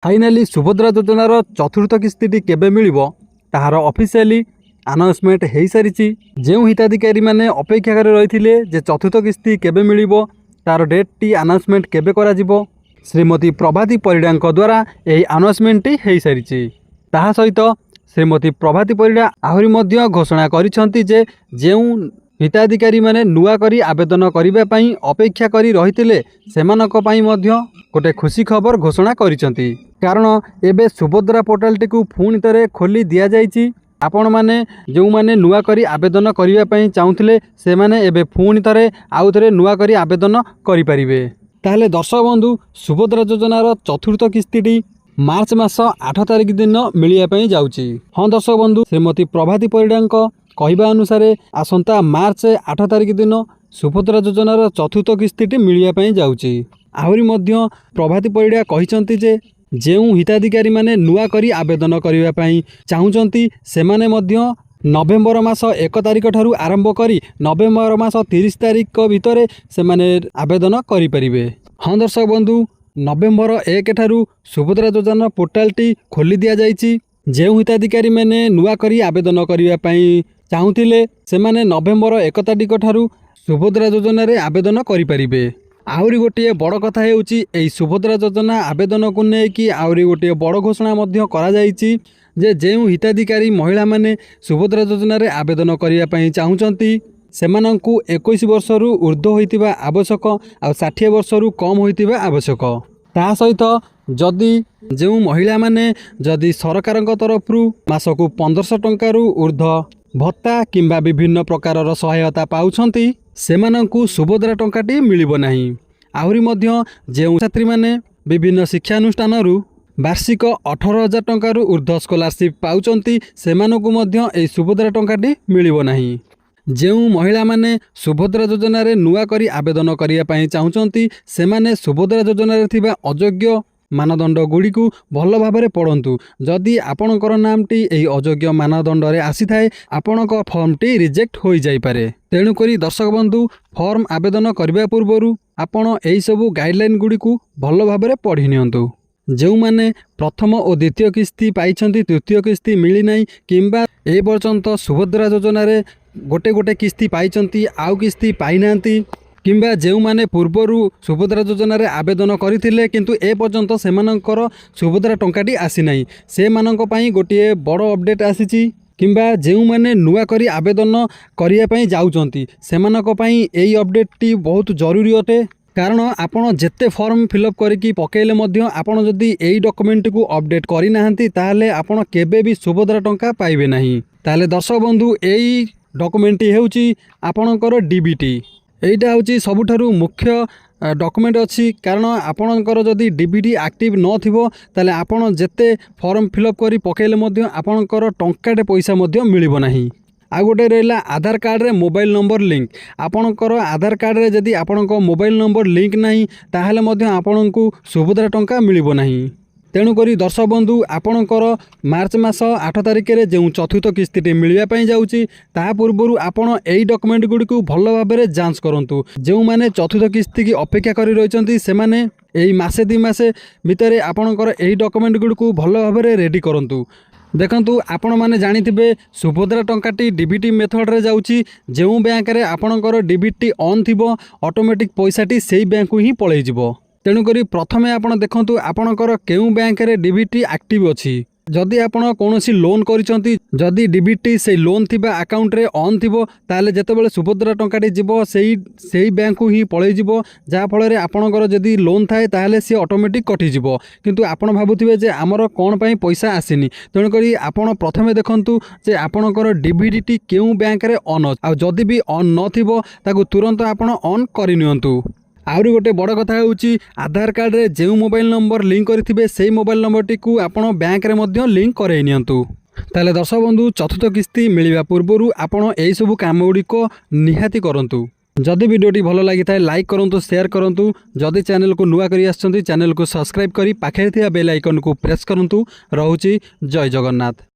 Finally Subhadra योजनार चतुर्थ किस्ती केबे मिलिबो ताहार ऑफिशियली अनाउंसमेंट हो सारी। जो हिताधिकारी माने अपेक्षा कर रही जे चतुर्थ किस्ती केबे मिलिबो तार डेट टी अनाउंसमेंट केबे करा जिवो श्रीमती प्रभाती परिडा द्वारा यही अनाउंसमेंट हो सारी। ताहा सहित श्रीमती प्रभाती परिडा आहुरी मध्य घोषणा करिसेंती जे जो हिताधिकारी माने नुआ करी आवेदन करने पई अपेक्षा करी रहिथिले सेमानक पई मध्य गोटे खुशी खबर घोषणा करिसेंती। कारण एबे सुभद्रा पोर्टाल टी को पुणी थे खोली दि जाइए। आपण माने जो माने नुआ करी आवेदन करने पई चाहूथिले से माने एबे पुणी थे आउ थे नुआ करी आवेदन करि परिबे। ताहले दर्शक बंधु सुभद्रा योजनार चतुर्थ किस्ती मार्च मास 8 तारिख दिन मिलिया जाउची। हाँ दर्शक बंधु श्रीमती प्रभाती परिडा कहवा अनुसार आसंता मार्च 8 तारिख दिन सुभद्रा योजनार चतुर्थ किस्ती मिलिया जाउची। आहुरी मध्य प्रभाती परिडा कहिसंती जे जो हिताधिकारी माने नुआ करी आवेदन करने पई चाहूचंती सेमाने मध्य नवेम्बर मास 1 तारिख ठारू आरंभ करी नवेम्बर मास 30 तारिख भितर से माने आवेदन करि परिबे। हाँ दर्शक बंधु नवेम्बर 1 ठारू सुभद्रा योजना पोर्टाल टी खोली दि जाइए। जो हिताधिकारी माने नुआ करी आवेदन करने पई चाहूथिले सेमाने नवेम्बर 1 तारिख ठारू सुभद्रा योजना रे आवेदन करि परिबे। आहुरी गोटे बड़ कथा हेउची एई सुभद्रा योजना आवेदन को लेकिन आहुरी गोटे बड़ घोषणा मध्य करा जाइछि जे जो हिताधिकारी महिला माने सुभद्रा योजना रे आवेदन करने पई चाहूचंती सेमानंकु 21 वर्ष रु ऊर्ध्व होइतिबा आवश्यक आ 60 वर्ष रु कम होइतिबा आवश्यक। ता सहित जदि जो महिला माने जदि सरकारक तरफ मासकु 1500 टंका रु ऊर्ध्व भत्ता किंबा विभिन्न प्रकार सहायता पाउछंती सेमानंकु सुभद्रा टंकाटी मिलिबो नाही। आहुरी मध्य जो छात्री माने विभिन्न शिक्षानुष्ठान रु वार्षिक 18,000 टंका रु ऊर्ध्व स्कॉलरशिप पाउछंती सेमानंकु मध्य एई सुभद्रा टंकाटी मिलिबो नाही। जो महिला माने सुभद्रा योजना रे नुआ करी आवेदन करिया पई चाहूचंती सेमाने सुभद्रा योजना रे थिबा अयोग्य मानदंड गुड़ी को भल भाव में पढ़ंतु। जदि आपणकर नाम टी एही अयोग्य मानदंड रे आसी थाए आपणक फॉर्म टी रिजेक्ट हो जाई पारे। तेणुकरी दर्शक बंधु फॉर्म आवेदन करबा पूर्वरु आपण एही सबु गाइडलाइन गुड़ी को भल भाव में पढ़ी नियंतु। जो माने प्रथम और द्वितीय किस्ती पाइछंती तृतीय किस्ती मिली नाही किंबा ए पर्यंत सुभद्रा योजना रे गोटे गोटे किस्ती पाइछंती आउ किस्ती पाई नांती किंबा जो माने पूर्वरु सुभद्रा योजना रे आवेदन करथिले किंतु ए पर्यंत सेमानकर सुभद्रा टंकाटी आसी नाही से मानक पई गोटे बड़ अपडेट आसीची किंबा जो माने नुआ करी आवेदन करिया पई जाउचंती सेमानक पई एई अपडेट टी बहुत जरूरी अटे। कारण आपण जेते फॉर्म फिलअप करिकी पकेले मध्य आपण जदि एई डॉक्यूमेंट को अपडेट करि नाहंती ताहले आपण केबे भी सुभद्रा टंका पाइबे नाही। ताहले दर्शक बंधु एई डॉक्यूमेंट हेउची आपणकर डीबीटी एटा हूँ सबुठारु मुख्य डॉक्यूमेंट अच्छी। कारण आपणकर जदि डीबीटी एक्टिव न थिबो ताले आपण जेते फॉर्म फिलअप करी पकेले मध्य आपणकर टंकाटे पैसा मध्य मिलिबो नाही। आ गोटे रहा आधार कार्ड रे मोबाइल नंबर लिंक आपणकर आधार कार्ड रे जदि आपणक मोबाइल नंबर लिंक नाही ताहले मध्य आपणकु सुभद्रा टंका मिलिबो नाही। तेणुकरी दर्शक बंधु आपणकर मार्च मास 8 तारिख रे जो चतुर्थ किस्ती मिलिया पई जाउची ता पूर्वरु आपण एई डॉक्यूमेंट गुडी को भल भाव में जांच करंतु। जो माने चतुर्थ किस्ती की अपेक्षा करी रहिचंती सेमाने एई मासे 2 मासे भितरे आपणकर एई डॉक्यूमेंट गुडी को भल भाव में रेडी करंतु। देखंतु आपण माने जानिथिबे सुभद्रा टंकाटी डीबीटी मेथड रे जाउची। जो बैंक रे आपणकर डीबीटी ऑन थिबो ऑटोमेटिक पैसाटी सेई बैंक को ही पळै जिवो। तेणुकरी प्रथमे आपण देखंतु आपणकर केउ बैंक रे डीबीटी एक्टिव अछि। जदि आपण कोनोसी लोन करिसंती जदि डीबीटी से लोन थिबा अकाउंट रे ऑन थिबो ताले जेतेबेले सुभद्रा टंकाटी जिवो सेई बैंक को ही पळै जिवो जा फल रे आपणकर जदि लोन थाए ताले से ऑटोमेटिक कटि जिवो। किंतु आपण भाबुथिबे जे हमर कोन पई पैसा आसीनी तेणुकरी आपण प्रथमे देखंतु जे आपणकर डीबीटी केउ बैंक रे ऑन आ जदि भी ऑन न थिबो ताकू तुरंत आपण ऑन करि नियंतु। आउरी गोटे बड़ कथा होउची आधार कार्ड रे जो मोबाइल नंबर लिंक करिथिबे सेई मोबाइल नंबर टी को आपण बैंक रे मध्य लिंक करे नियंतु। ताले दर्शक बंधु चतुर्थ किस्ती मिलिबा पूर्वरु आपण एई सब काम गुडी को निहाती करंतु। जदि वीडियोटी भल लगी थाए लाइक करंतु शेयर करंतु। जदि चैनल को नुआ करी आछंती चैनल को सब्सक्राइब करी पाखे थिया बेल आइकन को प्रेस करंतु। रहूची जय जगन्नाथ।